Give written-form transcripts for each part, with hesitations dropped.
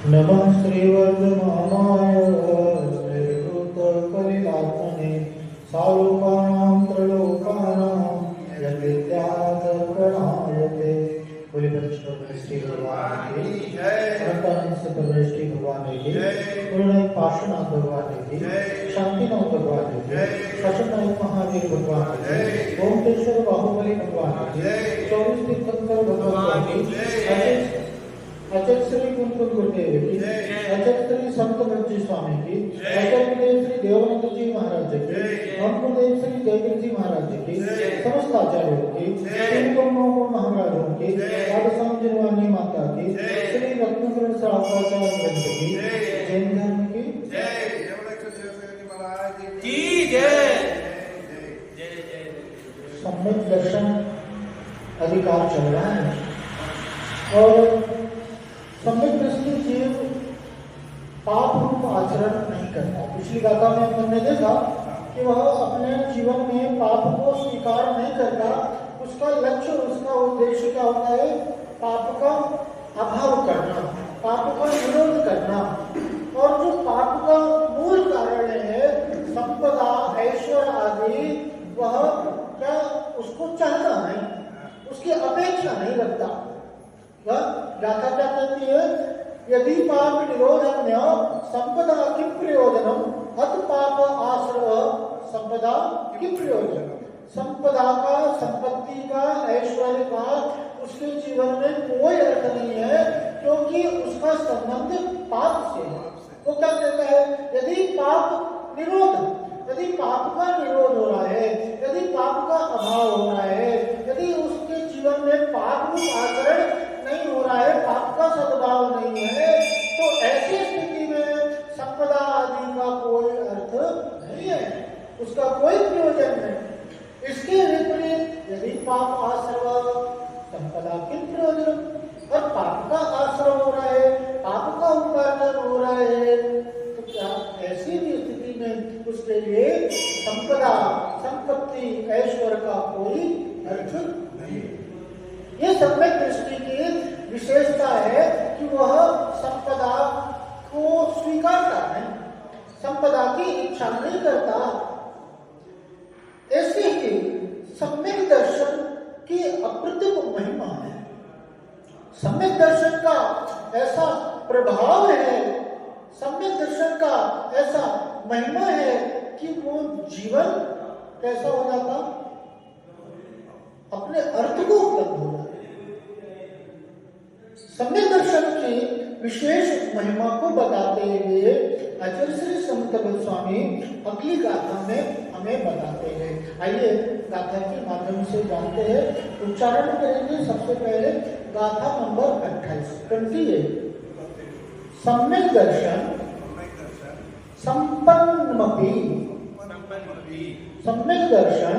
नमः श्रीवर्धमानाय निर्वृतकलिलात्मने सालोकानां त्रलोकानां यद्विद्याधरगणायते। बोले परमेश्वर श्री भगवान की अनंतानंद से परमेश्वर भगवान की पूर्ण पार्श्वनाथ भगवान की शांतिनाथ भगवान की सचनाथ महादेव भगवान की ओमकेश्वर बाहुबली भगवान की 24 तीर्थंकर भगवान की आचार्य श्री कुंकुम गुरुदेव की आचार्य श्री संत भक्ति स्वामी की आचार्य देव श्री देवानंद जी महाराज की देव श्री जयगिर जी महाराज की समस्त आचार्यों की महाराजों की राधास्वामी जिनवानी माता की श्री रत्नगुरु साहबाचार्य ग्रंथ की जैन धर्म की सम्यक दर्शन अधिकार चल रहा है और सम्यक दृष्टि जीव पाप रूप आचरण नहीं करता। पिछली गाथा में हमने देखा कि वह अपने जीवन में पाप को स्वीकार नहीं करता। उसका लक्ष्य, उसका उद्देश्य क्या होता है? पाप का अभाव करना, पाप का विरोध करना। और जो पाप का मूल कारण है संपदा, ऐश्वर्य आदि, वह क्या उसको चाहता नहीं, उसकी अपेक्षा नहीं रखता। गाथा क्या कहती है? यदि पाप निरोधन्य संपदा किम प्रयोजनम, अत पाप आश्रय संपदा किम प्रयोजनम। संपदा का, संपत्ति का, ऐश्वर्य का उसके जीवन में कोई अर्थ नहीं है, क्योंकि उसका संबंध पाप से है। वो क्या कहता है? यदि पाप निरोध, यदि पाप का निरोध हो रहा है, यदि पाप का अभाव हो रहा है, यदि उसके जीवन में पाप रूप आचरण नहीं हो रहा है, पाप का सद्भाव नहीं है, तो ऐसी स्थिति में संपदा आदि का कोई अर्थ नहीं है, उसका कोई प्रयोजन नहीं। इसके विपरीत यदि पाप आश्रय संपदा के प्रयोजन, और पाप का आश्रय हो रहा है, पाप का उपार्जन हो रहा है, तो क्या ऐसी भी स्थिति में उसके लिए संपदा, संपत्ति, ऐश्वर्य का कोई अर्थ नहीं। ये सम्यक दृष्टि की विशेषता है कि वह संपदा को स्वीकारता है, संपदा की इच्छा नहीं करता। ऐसे ही सम्यक दर्शन की अप्रतिम महिमा है। सम्यक दर्शन का ऐसा प्रभाव है, सम्यक दर्शन का ऐसा महिमा है कि वो जीवन कैसा हो जाता, अपने अर्थ को उपलब्ध हो जाता। सम्यक दर्शन की विशेष महिमा को बताते हुए आचार्य श्री संत गोस्वामी अगली गाथा में हमें बताते हैं। आइए गाथा के माध्यम से जानते हैं। उच्चारण करेंगे सबसे पहले गाथा नंबर 28, 28। सम्यक दर्शन संपन्नमपि, सम्यक दर्शन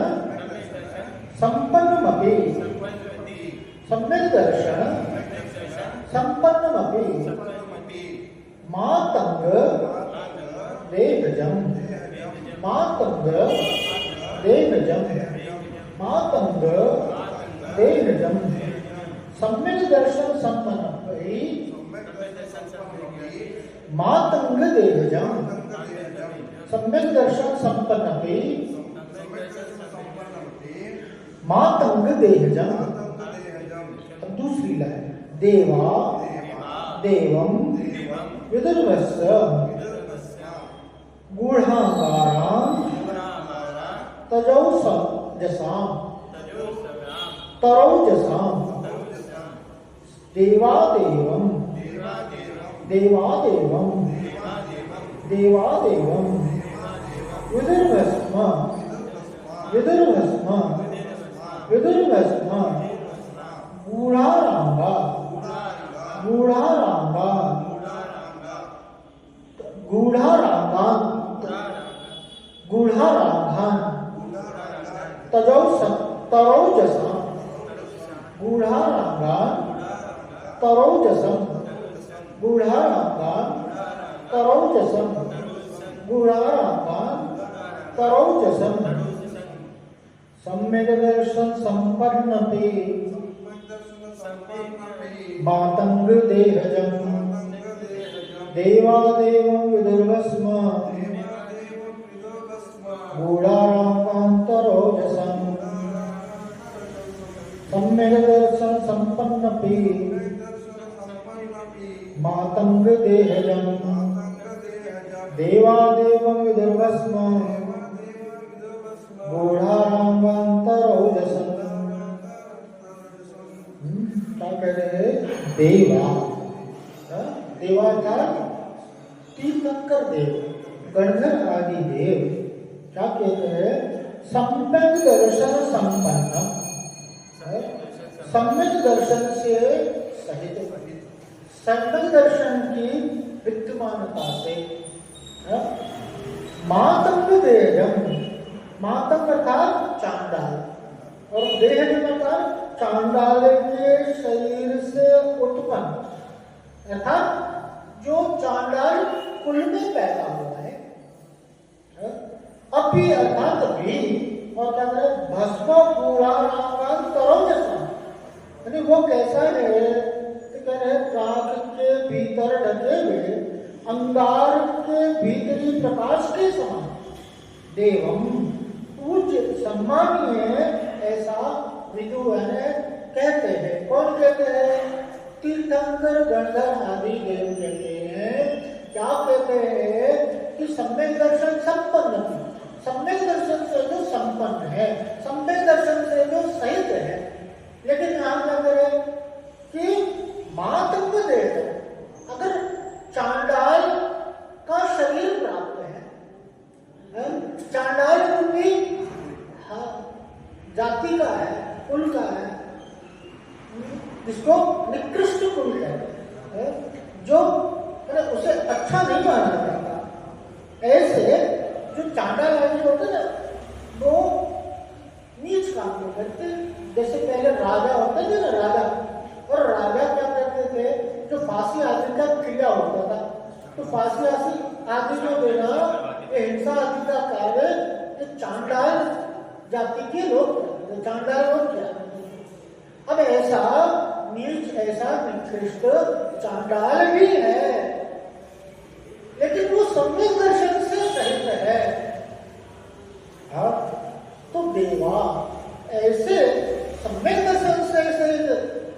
संपन्नमपि, सम्यक दर्शन संपन्नमपि मातंग देहजम, मातंग देहजम, मातंग देहजम। सम्यक दर्शन संपन्नमपि मातंग देहजम, सम्यक दर्शन संपन्नमपि मातंग देहजम। दूसरी लाइन, देवा देवम विदुर्वस्य गूढ़ांगारां तजौजसां, तरौजसां। देवादेवं, देवादेवं, देवादेवं विदुर्वस्म, विदुर्वस्म, विदुर्वस्म गूढ़ारांगा, गूढ़ारांगा, गूढ़ारांगान, गूढ़ारांगान तरौजसां, गूढ़ारांगान तरौजसां, गूढ़ारांगान तरौजसां, गूढ़ारांगान तरौजसां। सम्यक दर्शन संपन्नमपि मातंग देहजम, देवादेवं विदुर्भस्म गूढारामान्तरोजसम् सम्यग्दर्शन सम्पन्नपि मातङ्गदेहजम् देवादेवं विदुर्भस्म गूढारामान्तरोजसम्। क्या कह रहे हैं? देवा, देवा का तीर्थंकर देव, गणधर आदि देव क्या कहते हैं? सम्यक दर्शन संपन्न, सम्यक दर्शन से सहित, सम्यक दर्शन की विद्यमानता से मातंग देहम, मातंग अर्थात चांडाल, और देह अर्थात चांडाल के शरीर से उत्पन्न, अर्थात जो चांडाल कुल में पैदा हुआ है, अभी अर्थात भी, और क्या करें? भस्म पूरा राम तरोजसा, यानी वो कैसा है कि कह रहे राख के भीतर ढके हुए अंगार के भीतरी प्रकाश के समान देवम पूज्य सम्मानीय, ऐसा विदु कहते हैं। कौन कहते हैं? तीर्थंकर गणधर आदि देव कहते हैं। क्या कहते हैं? कि सम्यक दर्शन संपन्न, सम्यक दर्शन से जो संपन्न है, सम्यक दर्शन से जो सहित है। लेकिन यहां क्या करें कि मातंग देह, अगर चांडाल का शरीर प्राप्त है, चांडाल भी जाति का है, कुल का है, जिसको निकृष्ट कुल कहते हैं, जो उसे अच्छा नहीं माना जाता। ऐसे जो चांडाल आदि होते ना, वो नीच काम नहीं करते। जैसे पहले राजा होते थे ना, राजा, और राजा क्या करते थे? जो फांसी आदि का क्रिया होता था, तो फांसी आदि को देना, ये हिंसा आदि का कार्य ये चांडाल जाति के लोग, चांडाल लोग क्या। अब ऐसा नीच, ऐसा निकृष्ट चांडाल भी है, लेकिन वो सम्यक दर्शन से सहित है। तो देवा ऐसे सम्यक दर्शन से सहित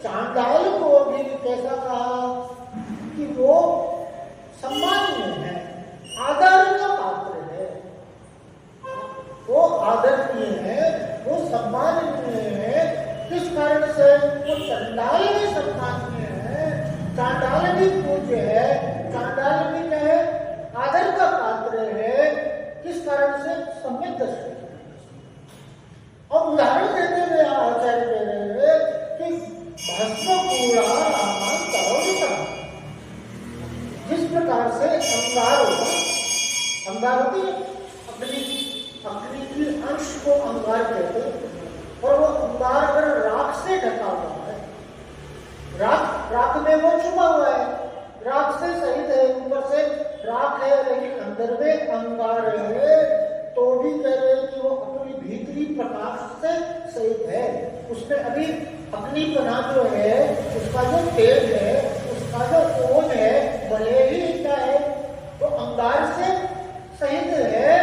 चांडाल को भी कैसा कहा कि वो सम्मानीय है, आदर का पात्र है, वो आदरणीय है, वो सम्माननीय है। किस कारण से? वो चांडाल भी सम्मानीय है, चांडाल भी पूज्य है, चांडाल भी क्या है? आदर का पात्र है। किस कारण से? सम्यक दर्शन। और उदाहरण देते हुए आचार्य कह रहे हैं कि भस्म पूरा रामान तरोजसा, जिस प्रकार से अंगार होता, अंगार होती है अग्नि, अग्नि की अंश को अंगार कहते हैं, और वो अंगार अगर राख से ढका हुआ है, राख में वो छुपा हुआ है, राख से सहित है, ऊपर से राख है लेकिन अंदर में अंगार है, तो भी कह रहे हैं कि वो अपनी भीतरी प्रकाश से सहित है। उसमें अभी अग्निपना जो है, उसका जो तेज है, उसका जो ओज है, भले ही क्या है, वो अंगार से सहित है,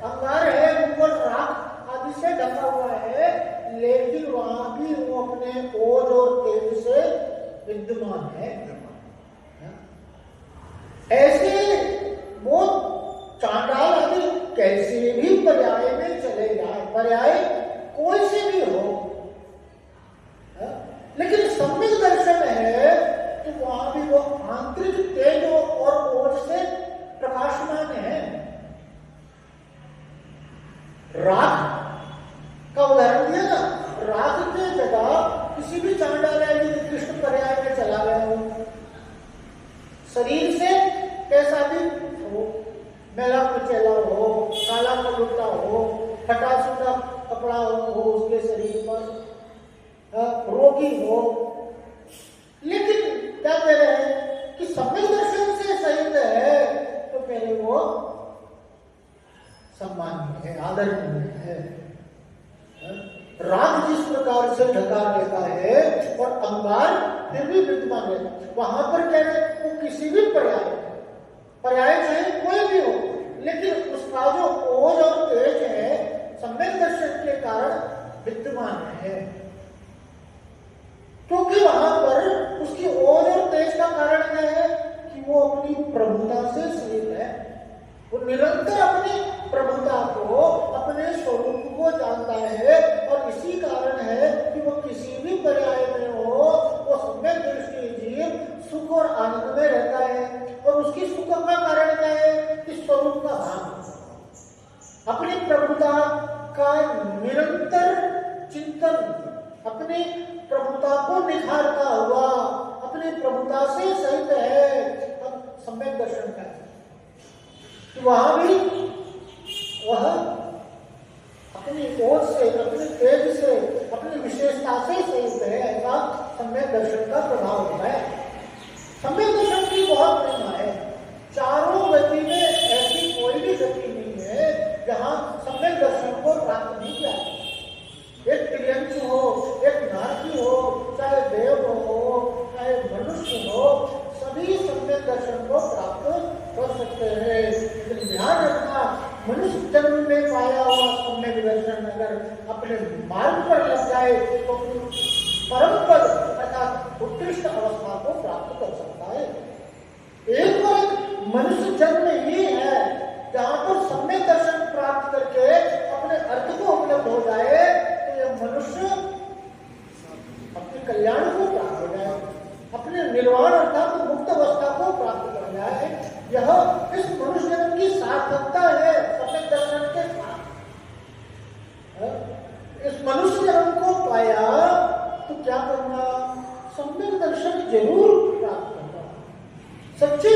अंगार है, ऊपर राख आदि से ढका हुआ है, लेकिन वहां भी वो अपने ओज और तेज से विद्यमान है। ऐसे वो चांडाल आदि कैसे भी पर्याय में चले जाए, पर्याय कोई से भी हो, लेकिन सम्यक दर्शन है तो वहां भी वो आंतरिक तेज और ओज से प्रकाशमान है। राख का उदाहरण दिया ना, राख के जगह किसी भी चांडाल आदि कृष्ण पर्याय में चला गया हो, शरीर से कैसा भी हो, मेला कुचेला हो, काला पलुटा हो, फटा सूटा कपड़ा हो उसके शरीर पर, रोगी हो, लेकिन क्या कह रहे हैं कि सम्यक दर्शन से सहित है, तो पहले वो सम्मानीय है, आदरणीय है। राग जिस प्रकार से ढका रहता है और अंगार फिर भी विद्यमान है, वहां पर क्या है? वो किसी भी पर्याय वो निरंतर अपनी प्रभुता को, अपने स्वरूप को जानता है, और इसी कारण है कि वो किसी भी पर्याय में हो, वो सम्यक दृष्टि जीव सुख और आनंद में रहता है। और उसकी सुख का कारण क्या है कि स्वरूप का भान, अपनी प्रभुता का निरंतर चिंतन, अपनी प्रभुता को निखारता हुआ, अपनी प्रभुता से सहित है। अब सम्यक दर्शन का कि वहां भी वह अपनी ओर से, अपने तेज से, अपनी विशेषता से सहित है, ऐसा सम्यक दर्शन का प्रभाव होता है। सम्यक दर्शन की बहुत महिमा है। चारों गति में ऐसी कोई भी गति नहीं है जहां सम्यक दर्शन को प्राप्त नहीं किया। एक त्रियंच हो, एक नारकी हो, चाहे देव हो, चाहे मनुष्य हो, सभी सम्यक दर्शन को प्राप्त कर सकते हैं। लेकिन ध्यान रखना, मनुष्य जन्म में पाया हुआ सम्यक दर्शन अगर अपने मार्ग पर लग जाए तो परम पद अर्थात उत्कृष्ट अवस्था को प्राप्त कर सकता है। एक बार मनुष्य जन्म ही है जहां पर सम्यक दर्शन प्राप्त करके अपने अर्थ को उपलब्ध हो जाए तो यह मनुष्य अपने कल्याण को प्राप्त हो जाए, अपने निर्वाण अर्थात मुक्त अवस्था को प्राप्त कर जाए। यह इस मनुष्य जन्म की सार्थकता है। सम्यक दर्शन के साथ इस मनुष्य जन्म को पाया तो क्या करना, सम्यक दर्शन जरूर प्राप्त करना। सच्चे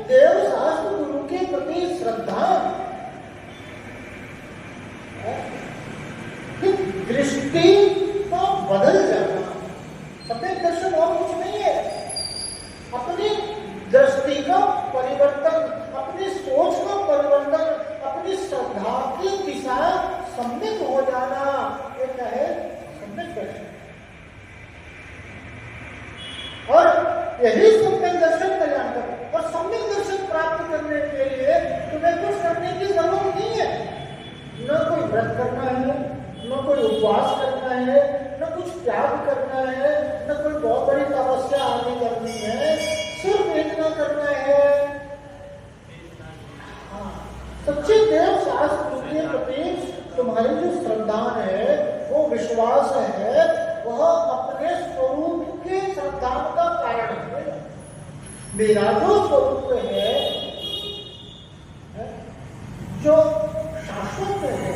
देव शास्त्र गुरु के प्रति श्रद्धा, दृष्टि का बदल जाना। सम्यक दर्शन और कुछ नहीं है, अपनी दृष्टि का परिवर्तन, अपनी सोच का परिवर्तन, अपनी श्रद्धा की दिशा सम्यक हो जाना, ये क्या है, सम्यक दर्शन। और यही सम्यक दर्शन कल्याण कर। और सम्यक दर्शन प्राप्त करने के लिए तुम्हें कुछ करने की जरूरत नहीं है। न कोई व्रत करना है, न कोई उपवास करना है, न कुछ त्याग करना है, न कोई बहुत बड़ी तपस्या आगे करनी है, सिर्फ इतना करना है। सच्चे देव शास्त्र के प्रति तुम्हारी जो श्रद्धा है, वो विश्वास है, वह अपने स्वरूप के श्रद्धा का कारण है। मेरा जो स्वरूप है, जो शाश्वत है,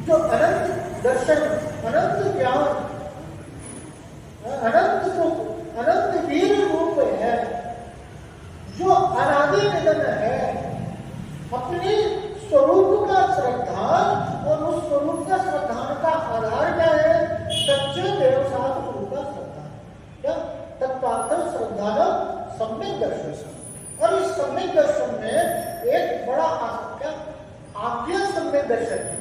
जो अनंत दर्शन, अनंत ज्ञान, अनंत सुख, अनंत वीर रूप है, जो अनादि निधन है, अपने स्वरूप का श्रद्धा, और उस स्वरूप का श्रद्धा का आधार क्या है, सच्चे देव शास्त्र गुरु का श्रद्धा। क्या तत्पात्र श्रद्धा न सम्यक दर्शन। और इस सम्यक दर्शन में एक बड़ा आज्ञा सम्यक दर्शन है।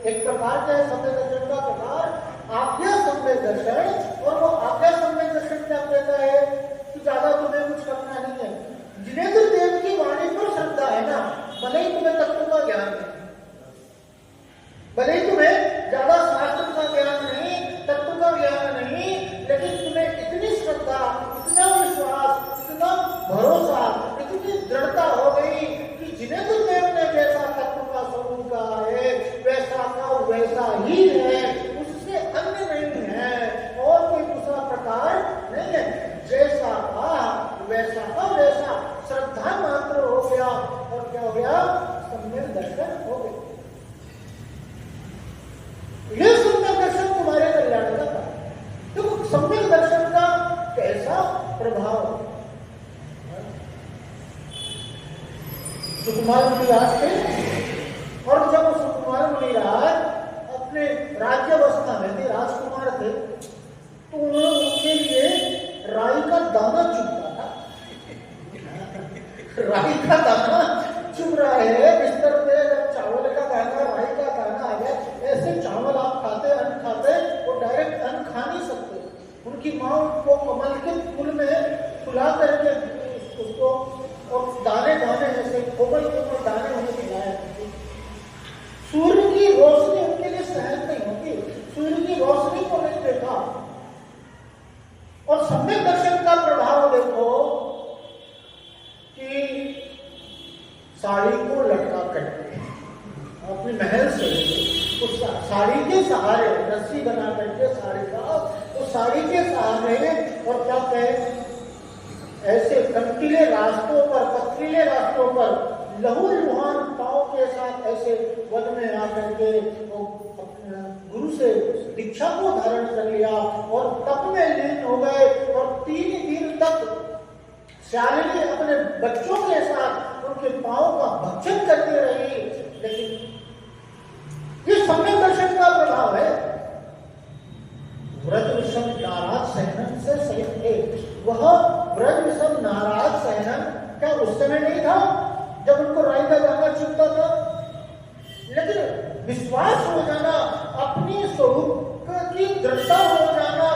एक प्रकार क्या है सम्यक दर्शन का प्रकार, आज्ञा सम्यक दर्शन। और वो आज्ञा सम्यक दर्शन क्या कहता है कि ज्यादा तुम्हें कुछ करना नहीं है। जिनेंद्र देव की वाणी पर श्रद्धा है ना, भले ही तुम्हें तत्व का ज्ञान नहीं, भले ही तुम्हें ज्यादा शास्त्र का ज्ञान नहीं, तत्व का ज्ञान नहीं, लेकिन तुम्हें इतनी श्रद्धा, इतना विश्वास, इतना भरोसा, इतनी दृढ़ता हो गई कि जिनेंद्र देव ने जैसा तत्व का स्वरूप कहा है वैसा का वैसा ही है, उससे अन्य नहीं है, और कोई दूसरा प्रकार नहीं है। जैसा कहा वैसा का वैसा, श्रद्धा मात्र हो गया, और क्या हो गया, सम्यक दर्शन हो गया। ये सम्यक दर्शन तुम्हारे कल्याण का था। तो सम्यक दर्शन का कैसा प्रभाव, सुकुमार मुनिराज थे, और जब सुकुमार मुनिराज अपने राज्यावस्था में थे, राजकुमार थे, तो उन्होंने उनके लिए राई का दाना चुभता था। राई का दाना चुभ रहा है बिस्तर पे, जब चावल का दाना, राई का दाना आ जाए, ऐसे चावल आप खाते, अन्न खाते, वो डायरेक्ट अन्न खा नहीं सकते। उनकी माँ को कमल के फूल में फुला करके उसको, और दाने दाने ऐसे कोमल कोमल दाने उन्हें खिलाया। सूर्य की रोशनी उनके लिए सहन नहीं होती, सूर्य की रोशनी को नहीं देखा। और सम्यक दर्शन का प्रभाव देखो कि साड़ी को लटका करके अपने महल से उस साड़ी के सहारे रस्सी बना करके साड़ी का उस साड़ी के सहारे और क्या कहे ऐसे कंटीले रास्तों पर पथरीले रास्तों पर लहूलुहान पांव के साथ ऐसे वन में आकर के गुरु से दीक्षा को धारण कर लिया और तप में लीन हो गए और 3 दिन तक श्यालिनी अपने बच्चों के साथ उनके पांव का भक्षण करती रही। लेकिन ये सम्यक दर्शन का प्रभाव है। व्रज विषम नाराज सहनन से सहित थे। वह व्रज विषम नाराज सहनन क्या उस समय नहीं था जब उनको रायता जाना चुनता था? लेकिन विश्वास हो जाना, अपनी स्वरूप की दृढ़ता हो जाना,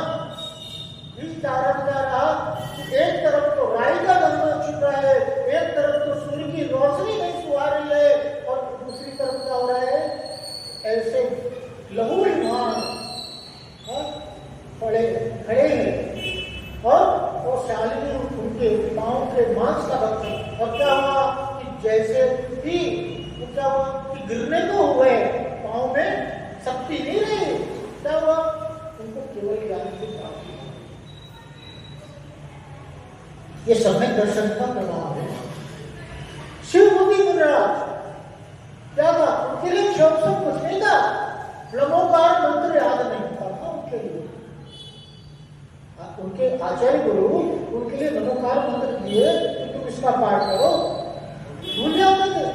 इस कारण का रहा कि एक तरफ तो रायता गंगा चुन रहा है, एक तरफ तो सूर्य की रोशनी नहीं सुहा रही है और दूसरी तरफ क्या हो रहा है, ऐसे लहूलुहान खड़े हैं और शालिनी उनके पांव के मांस का भक्षण। और क्या हुआ कि जैसे भी क्या हुआ कि गिरने को हुए, पांव में शक्ति नहीं रही, क्या हुआ उनको केवल ज्ञान की प्राप्ति। ये सम्यक दर्शन का प्रभाव है। शिवमुनि मुनिराज क्या था, उनके लिए शब्द सब कुछ नहीं था, ब्रह्मोकार मंत्र याद नहीं था उनके लिए। उनके आचार्य गुरु उनके लिए नमोकार मंत्र दिए कि तुम इसका पाठ करो, भूल जाते थे,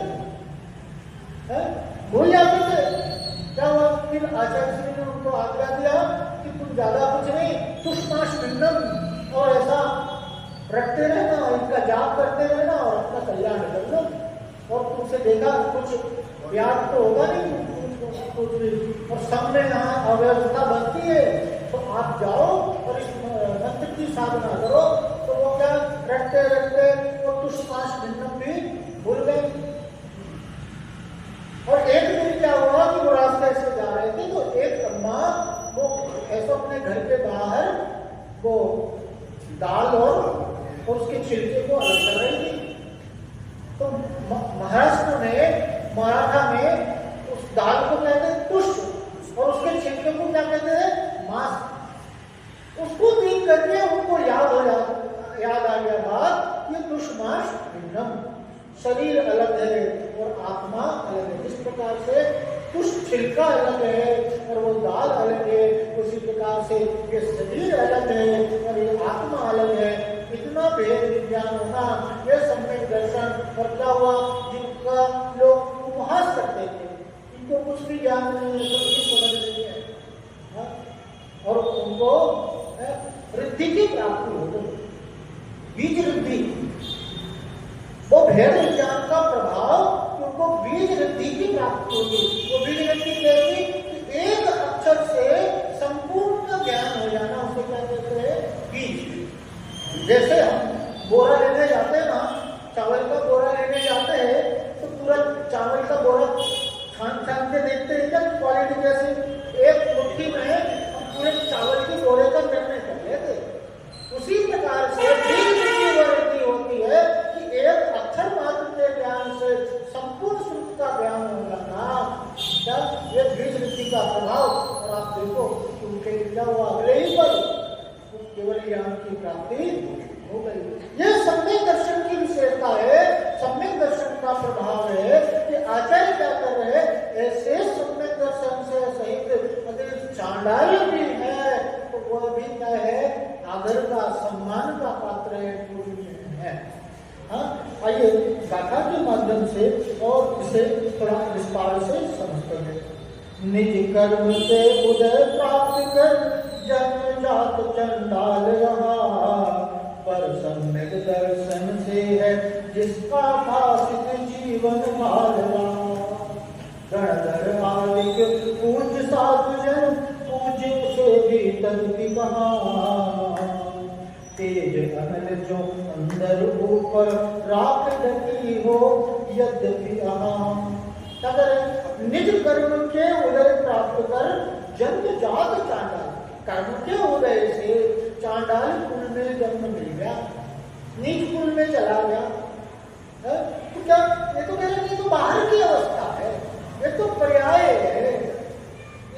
भूल जाते थे। क्या हुआ, फिर आचार्य श्री ने उनको आज्ञा दिया कि तुम ज्यादा कुछ नहीं, तुष्माश भिन्नम और ऐसा रखते रहना, इनका जाप करते रहना और अपना कल्याण करना। और तुमसे देखा कुछ व्याप तो होगा नहीं कुछ भी, और सब में यहाँ अव्यवस्था बनती है, तो आप जाओ और इस मंत्र की साधना करो। तो वो क्या रखते रखते वो तुष्माश भिन्नम भी भूल गए। और एक दिन क्या हुआ कि वो रास्ते से जा रहे थे तो एक अम्मा वो ऐसा अपने घर के बाहर वो दाल और उसके छिलके को अलग कर रही थी। तो महाराष्ट्र में, मराठा में उस दाल को कहते हैं तुष्ट और उसके छिलके को क्या कहते हैं, मांस। उसको देख करके उनको याद आ गया बात, ये तुष्माश भिन्नम, शरीर अलग है और आत्मा अलग है। इस प्रकार से कुछ छिलका अलग है और वो दाल अलग है, उसी प्रकार से ये शरीर अलग है और ये आत्मा अलग है। इतना भेद विज्ञान होना, ये सम्यक दर्शन। और क्या हुआ, जिनका लोग उपहास करते थे, इनको कुछ भी ज्ञान नहीं है, कुछ समझ नहीं है, और उनको वृद्धि की प्राप्ति हो गई, बीज वृद्धि। वो भेद विज्ञान का प्रभाव, उनको बीज वृद्धि की प्राप्ति होगी। वो बीज वृद्धि कैसी कि एक अक्षर से संपूर्ण ज्ञान हो जाना, उसे क्या कहते हैं, बीज। जैसे हम बोरा लेने जाते हैं ना, चावल का बोरा लेने जाते हैं तो पूरा चावल का बोरा छान के देखते हैं क्या क्वालिटी कैसी, एक मुट्ठी में हम पूरे चावल के बोरे का निर्णय कर लेते। उसी प्रकार से बीज की वृद्धि होती है कि एक अक्षर मात्र के ज्ञान से संपूर्ण श्रुति का ज्ञान हो जाना, क्या ये बीज वृद्धि का प्रभाव। और आप देखो उनके क्या हुआ, अगले ही पर केवल ज्ञान की प्राप्ति हो गई। ये सम्यक दर्शन की विशेषता है, सम्यक दर्शन का प्रभाव है कि आचार्य क्या कर रहे हैं, ऐसे सम्यक दर्शन से सहित अगर चांडाल भी है तो वह भी क्या है, आदर का, सम्मान का पात्र है, पूजनीय है। आइए गाथा के माध्यम से और इसे थोड़ा विस्तार से समझते हैं। निज कर्म से उदय प्राप्त कर जन्म जात चंडाल रहा, पर सम्यक दर्शन से है जिसका भाषित जीवन भाल रहा। गणधर आलिक पूज साधु जन, पूज उसे भी तद्भि कहा। तेज अनल जो अंदर ऊपर राख ढकी हो यद्यपि अहां। अगर निज कर्म के उदय प्राप्त कर जन्म जात चांडाल, कर्म के उदय से चांडाल कुल में जन्म मिल गया, नीच कुल में चला गया, तो क्या, ये तो कह रहे हैं, ये तो बाहर की अवस्था है, ये तो पर्याय है।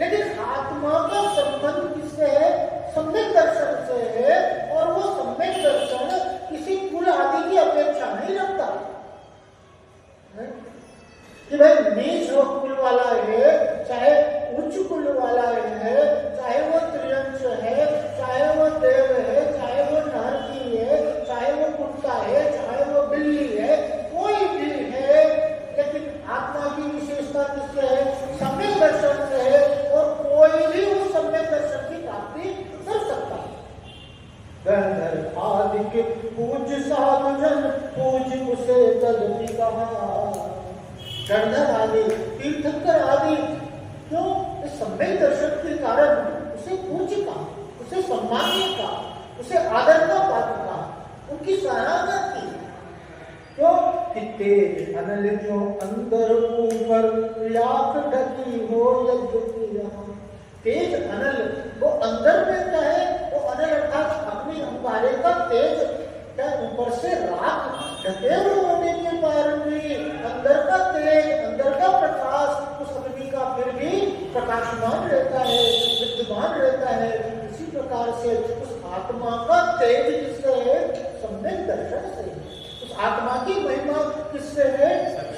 लेकिन आत्मा का संबंध किससे है? सम्यक दर्शन से है। और वो सम्यक दर्शन किसी कुल आदि की अपेक्षा नहीं रखता कि भाई नीच कुल वाला है, चाहे उच्च कुल वाला है, चाहे वो त्रियंश है, चाहे वो देव है, चाहे वो नरकी है, चाहे वो कुत्ता है, चाहे वो बिल्ली है, कोई भी है, लेकिन आत्मा की विशेषता किससे है? सम्यक दर्शन से है। और कोई भी उस सम्यक दर्शन की प्राप्ति कर सकता है। गंधर्व आदि के पूज साधु जन, पूज उसे जल्दी कहा। गंधर्व आदि, तीर्थंकर आदि, क्यों? इस सम्यक दर्शन के कारण उसे पूज्य का, उसे सम्मान्य का, उसे आदर का पात्र का, उनकी सराहना की। क्यों? कि तेज अनल जो अंदर ऊपर लाख ढकी हो यज्ञ। तेज अनल, वो अंदर में क्या है? वो अनल अर्थात अपनी अंगारे का तेज, क्या ऊपर से राख ढके हुए होने के कारण भी अंदर का तेज, अंदर का प्रकाश उस अग्नि का फिर भी प्रकाशमान रहता है, विद्यमान रहता है। इसी प्रकार से उस आत्मा का तेज किससे है? सम्यक दर्शन से। उस आत्मा की महिमा किससे है?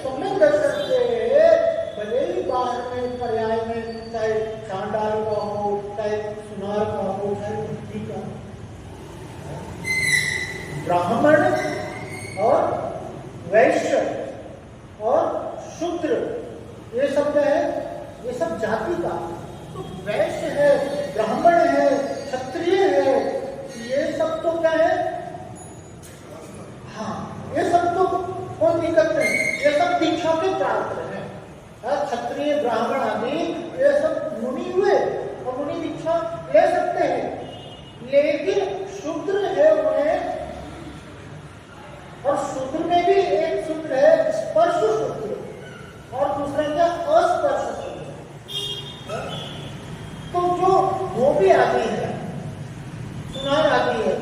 सम्यक दर्शन से है। भले ही बाहर में पर्याय में चाहे चांडाल का हो, चाहे सुनार का हो, चाहे बुद्धि का, ब्राह्मण और वैश्य और शूद्र, ये सब क्या है? ये सब जाति का। तो वैश्य है, ब्राह्मण है, क्षत्रिय है, ये सब तो क्या है? हाँ, ये सब तो कोई दिक्कत नहीं, ये सब दीक्षा के पात्र हैं। क्षत्रिय ब्राह्मण आदि ये सब मुनि हुए और मुनि दीक्षा ले सकते हैं। लेकिन शूद्र है उन्हें, और शूद्र में भी एक शूद्र है स्पर्श शूद्र और दूसरा क्या? अस्पर्श शूद्र। तो जो वो भी आदि है, सुनार आदि है,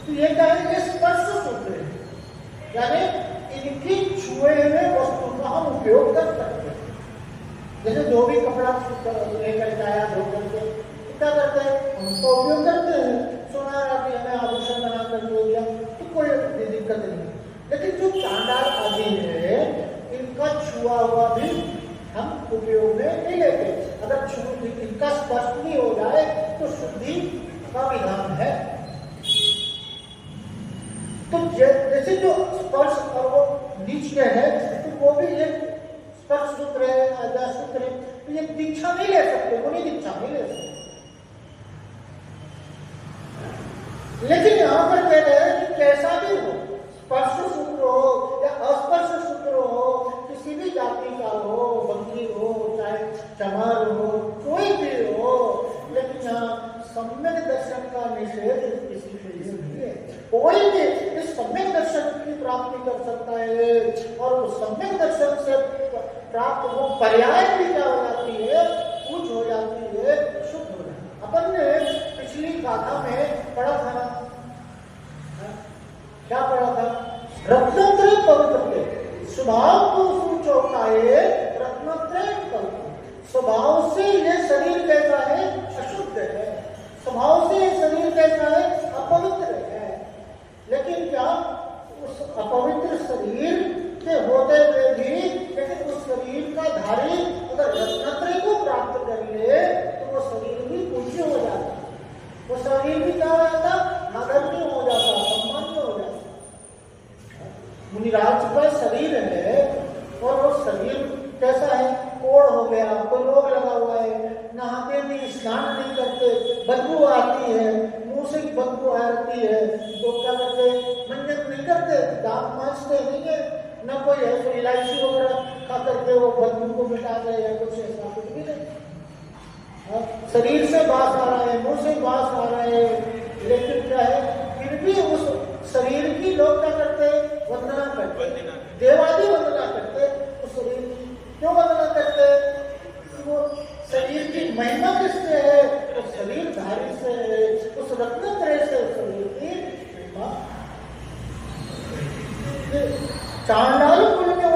तो ये क्या है? ये स्पर्श शूद्र है, यानी इनकी छुए हुए वस्तु का हम उपयोग कर सकते हैं। जैसे जो भी कपड़ा लेकर जाया धो करके क्या करते हैं? हम उसका उपयोग करते हैं। सोनार आदि हमें आभूषण बना कर दे दिया तो कोई दिक्कत नहीं। लेकिन जो चांडाल आदि है, इनका छुआ हुआ भी हम उपयोग में नहीं लेते। अगर इनका स्पर्श नहीं हो जाए तो शुद्धि का विधान है। तो जैसे जो स्पर्श और वो नीच के है, तो वो भी एक स्पर्श सूत्र है, आजा सूत्र है, तो ये दीक्षा नहीं ले सकते, वो नहीं दीक्षा नहीं ले सकते। लेकिन यहां पर कह रहे हैं कि कैसा भी हो, स्पर्श सूत्र हो या अस्पर्श सूत्र हो, किसी भी जाति का हो, बंगी हो, चाहे चमार हो, कोई भी हो, लेकिन यहाँ सम्यक दर्शन का निषेध किसी के लिए नहीं है। कोई भी इस सम्यक दर्शन की प्राप्ति कर सकता है। और उस सम्यक दर्शन से प्राप्त वो पर्याय भी क्या हो जाती है? पूज हो जाती है, शुद्ध हो जाती है। अपन ने पिछली गाथा में पढ़ा था ना, क्या पढ़ा था? रत्नत्रय पवित्र स्वभाव को सूचौकाए रत्नत्रय पवित्र। स्वभाव से ये शरीर कैसा है? अशुद्ध है। स्वभाव से ये शरीर कैसा है? अपवित्र है। लेकिन क्या उस अपवित्र शरीर के होते हुए भी, लेकिन उस शरीर का धारी अगर रत्नत्रय को प्राप्त कर ले तो वो शरीर भी पूज्य हो जाता, वो शरीर भी क्या हो जाता? आदरणीय हो जाता, सम्मान्य हो जाता। मुनिराज का शरीर है और वो शरीर कैसा है? कोड़ हो गया, कोई रोग लगा हुआ है, नहाते नहीं, स्नान नहीं करते, बदबू आती है, मुंह से बदबू आती है, तो क्या करते? मंजन नहीं करते, दांत मांजते नहीं है, न कोई है तो इलायची वगैरह खा करके वो बदबू को मिटा दे या कुछ ऐसा कुछ भी नहीं। शरीर से बास आ रहा है, मुंह से बास आ रहा है, लेकिन क्या है? फिर भी उस शरीर की लोग क्या करते हैं? वंदना करते, देवादी वंदना करते। उस शरीर की क्यों वंदना करते? वो शरीर की महिमा किससे है? उस शरीरधारी से है, उस रत्नत्रय से शरीर की महिमा। चांडाल कुल में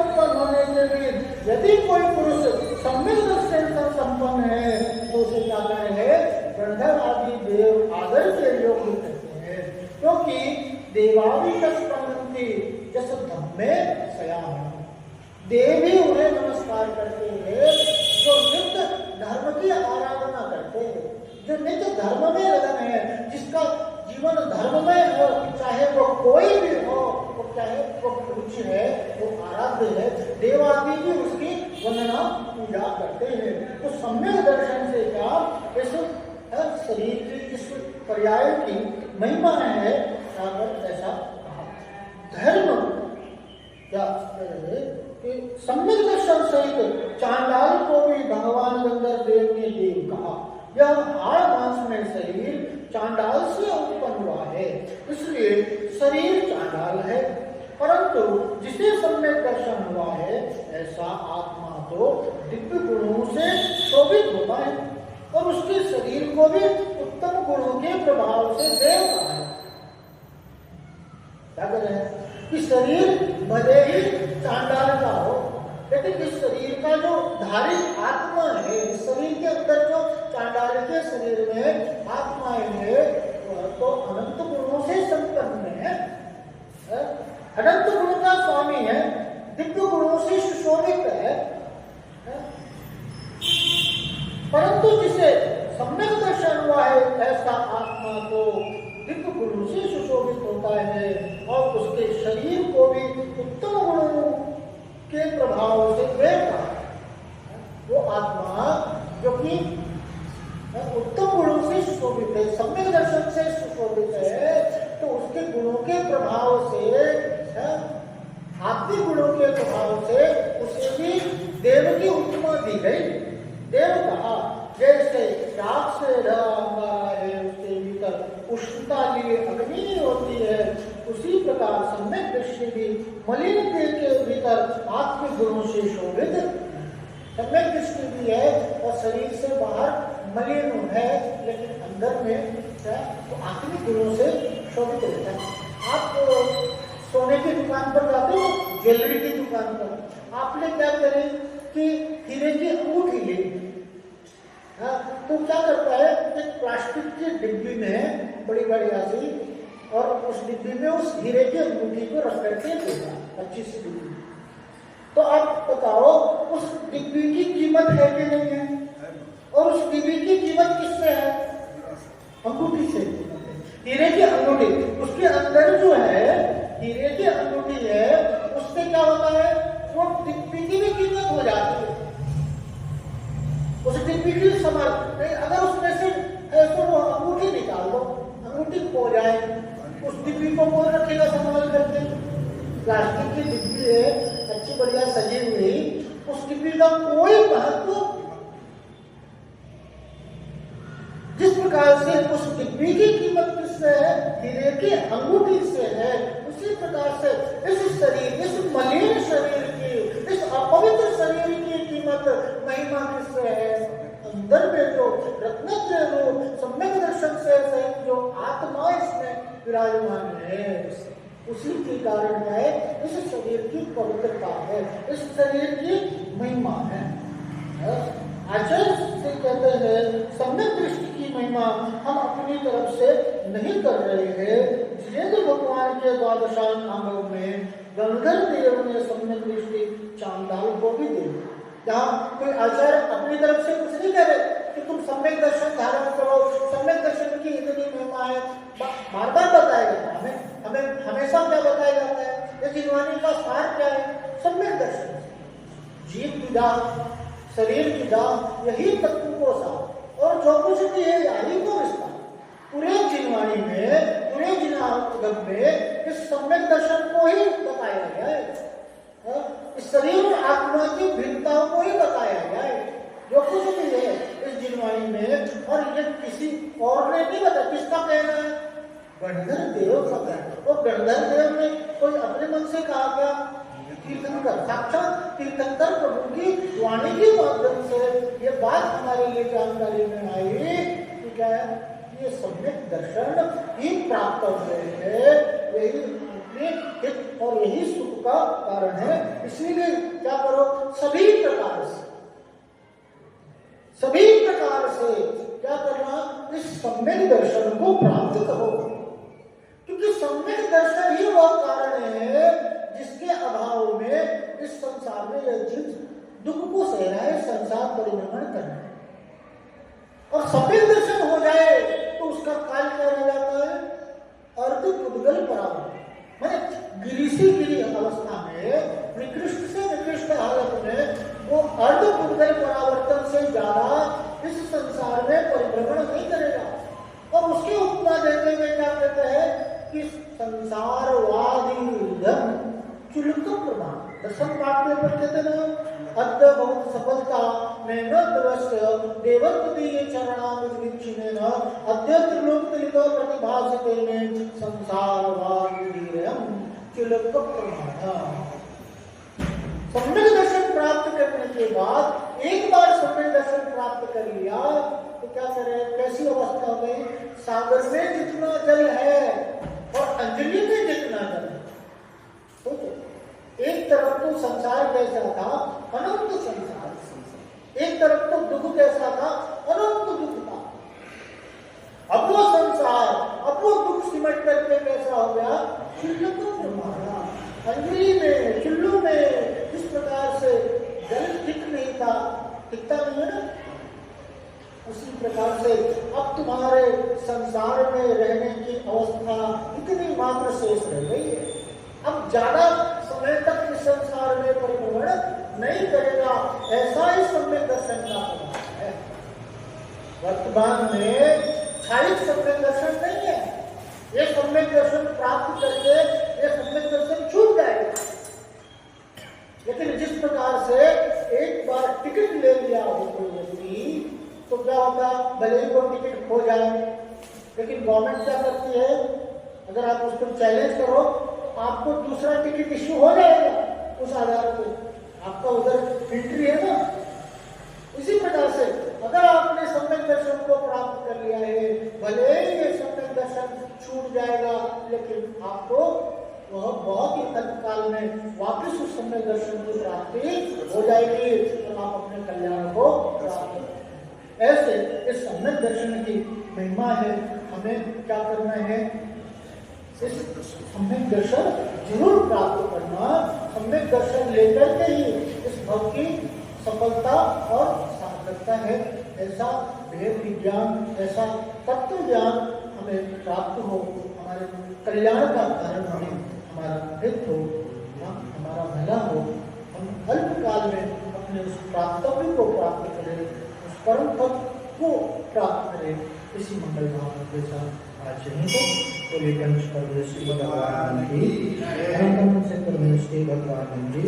लेकिन यदि कोई पुरुष सम्यक दर्शन से संपन्न है तो उसे क्या कहे, गंधर्व आदि देव आदर के योग्य कहते हैं, क्योंकि देवादि तत्पन्नति जस धम्मे सयाम, देव ही उन्हें नमस्कार करते हैं जो नित्य धर्म की आराधना करते हैं, जो नित्य धर्म में लगन है, जिसका जीवन धर्म में हो, चाहे वो कोई भी हो, वो चाहे वो पूज्य है, वो आराध्य है, देवादि भी उसकी वंदना पूजा करते हैं। तो सम्यक दर्शन से क्या इस शरीर की इस पर्याय की महिमा है, ऐसा कहा। धर्म क्या कि सम्यक दर्शन सहित चांडाल को भी भगवान गंधर्व देव ने देव कहा। यह हाड़ मांस में शरीर चांडाल से उत्पन्न हुआ है, इसलिए शरीर चांडाल है, परंतु जिसे सम्यक दर्शन हुआ है ऐसा आत्मा तो दिव्य गुणों से शोभित होता है और उसके शरीर को भी उत्तम गुणों के प्रभाव से देव कहा है। क्या कर रहे हैं कि शरीर भले ही चांडाल का हो, लेकिन इस शरीर का जो धारी आत्मा है, इस शरीर के अंदर जो चांडाल के शरीर में आत्माएं है, तो अनंत गुणों से संपन्न है, अनंत गुणों का स्वामी है, दिव्य गुणों से सुशोभित है, परंतु जिसे सम्यक दर्शन हुआ है ऐसा आत्मा को दिव्य गुणों से सुशोभित होता है और उसके शरीर को भी उत्तम गुणों के प्रभाव से प्रेरता है। वो आत्मा जो कि उत्तम गुणों से सुशोभित है, सम्यक दर्शन से सुशोभित है, तो उसके गुणों के प्रभाव से, आत्मिक गुणों के प्रभाव से उसे भी देव की उपमा दी गई। देव कहा जैसे राख से अंगारा है, उसके भीतर उष्णता लिए अग्नि होती है, उसी प्रकार सम्यक दृष्टि भी मलिन देह के भीतर आत्मिक गुणों से शोभित। सम्यक दृष्टि भी है और शरीर से बाहर मलिन है, लेकिन अंदर में क्या तो आत्मिक गुणों से शोभित रहता है। आप सोने की दुकान पर जाते हो, ज्वेलरी की दुकान पर, आपने क्या करें कि हीरे की अंगूठी ली, तो क्या करता है, एक प्लास्टिक की डिब्बी में बड़ी बड़ी ऐसी, और उस डिब्बी में उस हीरे की अंगूठी को रख करके देगा, अच्छी सी डिब्बी। तो आप बताओ उस डिब्बी की कीमत है कि नहीं है, और उस डिब्बी की कीमत किससे है, अंगूठी से। हीरे की अंगूठी, उसके अंदर जो है हीरे की अंगूठी है, उससे क्या होता है, वो डिब्बी की भी कीमत हो जाती है, उस डिब्बी की समर्थ नहीं। अगर उसमें से तो वो अंगूठी निकाल दो, अंगूठी खो जाए, उस डिब्बी को कौन रखेगा संभाल करके। प्लास्टिक की डिब्बी है, अच्छी बढ़िया सजी हुई, उस डिब्बी का कोई महत्व, जिस प्रकार से उस डिब्बी की कीमत किससे है, हीरे की अंगूठी से है, उसी प्रकार से इस शरीर, इस मलिन शरीर की, इस अपवित्र शरीर की कीमत, महिमा किससे है, अंदर में जो रत्नत्रय रूप सम्यक दर्शन से सहित जो आत्मा इसमें विराजमान है, उसी के कारण है, इस शरीर की पवित्रता है, इस शरीर की महिमा है। आचार्य से कहते हैं सम्यक दृष्टि की महिमा हम अपनी तरफ से नहीं कर रहे हैं, यदि भगवान के द्वादशांग अंगों में गंधर्व देव ने सम्यक दृष्टि चांडाल को भी दी। जहाँ कोई आचार्य अपनी तरफ से कुछ नहीं कह रहे कि तुम सम्यक दर्शन धारण करो, सम्यक दर्शन की इतनी महिमा है, बार बार बताया जाता है हमें हमेशा क्या बताया जाता है, ये जीवनी का सार क्या है, सम्यक दर्शन, जीव की दान, शरीर की दान, यही तत्व को सार, और जो कुछ भी है यही को विस्तार। पूरे जिनवाणी में, पूरे जिनागम में इस सम्यक दर्शन को ही बताया गया है, इस शरीर और आत्मा की भिन्नताओं को ही बताया गया है, जो कुछ भी है इस जिनवाणी में। और ये किसी और ने नहीं बताया, किसका कहना है, गंधर्व देव का कहना। और गंधर्व देव ने कोई अपने मन से कहा क्या, तीर्थंकर, साक्षात तीर्थंकर प्रभु की वाणी के माध्यम से ये बात हमारे लिए जानकारी में आई कि क्या है, ये सम्यक दर्शन ही प्राप्त हो रहे हैं, यही इसलिए हित और यही सुख का कारण है। इसलिए क्या करो, सभी प्रकार से क्या करना, इस सम्यक दर्शन को प्राप्त करो, क्योंकि सम्यक दर्शन ही वह कारण है जिसके अभाव में इस संसार में यह जीव दुख को सह रहा है, संसार परिभ्रमण कर रहा है। और सम्यक दर्शन हो जाए तो उसका काल क्या रह जाता है, अर्ध पुद्गल परावर्तन, माने गिरी से गिरी अवस्था में, निकृष्ट से निकृष्ट हालत में वो अर्ध पुद्गल परावर्तन से ज्यादा इस संसार में परिभ्रमण नहीं करेगा। और उसकी उपमा देते हुए क्या कहते हैं कि संसारवादी धर्म चुलक प्रमाण, दसम पाठ में कहते ना, अद्य बहुत सफलता में न दवस्य देवत्वदीय चरणामुज्जिनेन अद्य त्रिलोकतलितो प्रतिभासते में संसारवादीरयम् चुलक प्रमाण। सम्यक दर्शन प्राप्त करने के बाद, एक बार सम्यक दर्शन प्राप्त कर लिया तो क्या करें, कैसी अवस्था हो गई, सागर में जितना जल है और अंजलि में जितना जल है, तो एक तरफ तो संसार कैसा था, अनंत संसार, एक तरफ तो दुख कैसा था, अनंत दुख था। अब वो संसार, अब वो दुख सिमट करके कैसा हो गया, चुल्लू को प्रमाणा, अंजलि में, चुल्लू में इस प्रकार से जल टिक नहीं था, टिकता नहीं है ना, उसी प्रकार से अब तुम्हारे संसार में रहने की अवस्था इतनी मात्र शेष रह गई है। अब ज्यादा समय तक इस संसार में परिभ्रमण नहीं करेगा, ऐसा ही सम्यक दर्शन का प्रभाव है। वर्तमान में क्षणिक सम्यक दर्शन नहीं है, ये सम्यक दर्शन प्राप्त करके ये सम्यक दर्शन छूट जाएगा। लेकिन जिस प्रकार से एक बार टिकट ले लिया हो कोई व्यक्ति, तो क्या होगा, भले ही वो टिकट खो जाए, लेकिन गवर्नमेंट क्या करती है, अगर आप उसको चैलेंज करो, आपको दूसरा टिकट इश्यू हो जाएगा उस आधार पे, आपका उधर एंट्री है ना। इसी प्रकार से अगर आपने सम्यक दर्शन को प्राप्त कर लिया है, भले ही ये सम्यक दर्शन छूट जाएगा, लेकिन आपको वह बहुत ही अल्पकाल में वापस उस सम्यक दर्शन की प्राप्ति हो जाएगी, तो आप अपने कल्याण को प्राप्त करेंगे। ऐसे इस सम्यक दर्शन की महिमा है। हमें क्या करना है, इस सम्यक दर्शन जरूर प्राप्त करना। सम्यक दर्शन लेकर के ही इस भव की सफलता और सार्थकता है। ऐसा भेद विज्ञान, ऐसा तत्व ज्ञान हमें प्राप्त हो, हमारे कल्याण का कारण बने, हमारा हित हो, हमारा भला हो, हम अल्पकाल में अपने उस प्राप्तव्य को प्राप्त करें, उस परम पद को प्राप्त करें। इसी मंगल भावना के साथ आज यहीं को लेकर श्री भगवान की अनंत से परमेश्वरी भगवान की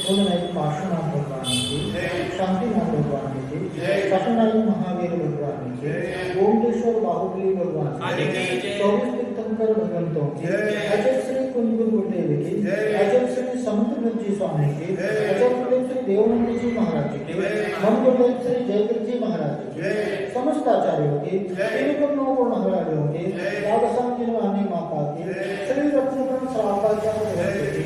सोमनाथ पार्श्वनाथ भगवान की शांतिनाथ भगवान की सत्यनारायण महावीर भगवान की ओमकेश्वर बाहुबली भगवान की 24 तीर्थंकर भगवंतों की अजय श्री कुंज गुरुदेव की अजय श्री समुद्र जी स्वामी की अजय गुरुदेव श्री देवानंद जी महाराज की हम गुरुदेव श्री जयगिर जी महाराज की समस्त आचार्यों की पूर्ण की राधास्वामी जी वाणी माता की श्री रत्नपुर श्रावकाचार्य की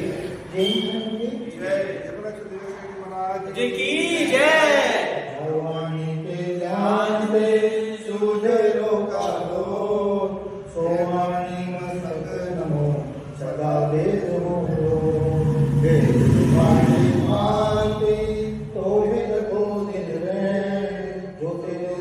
जय की जय। भगवानी के ज्ञान से सूझे लोका लो, सोमानी मस्तक नमो सदा वेद हो। तो वेद को दिन में जो तेरे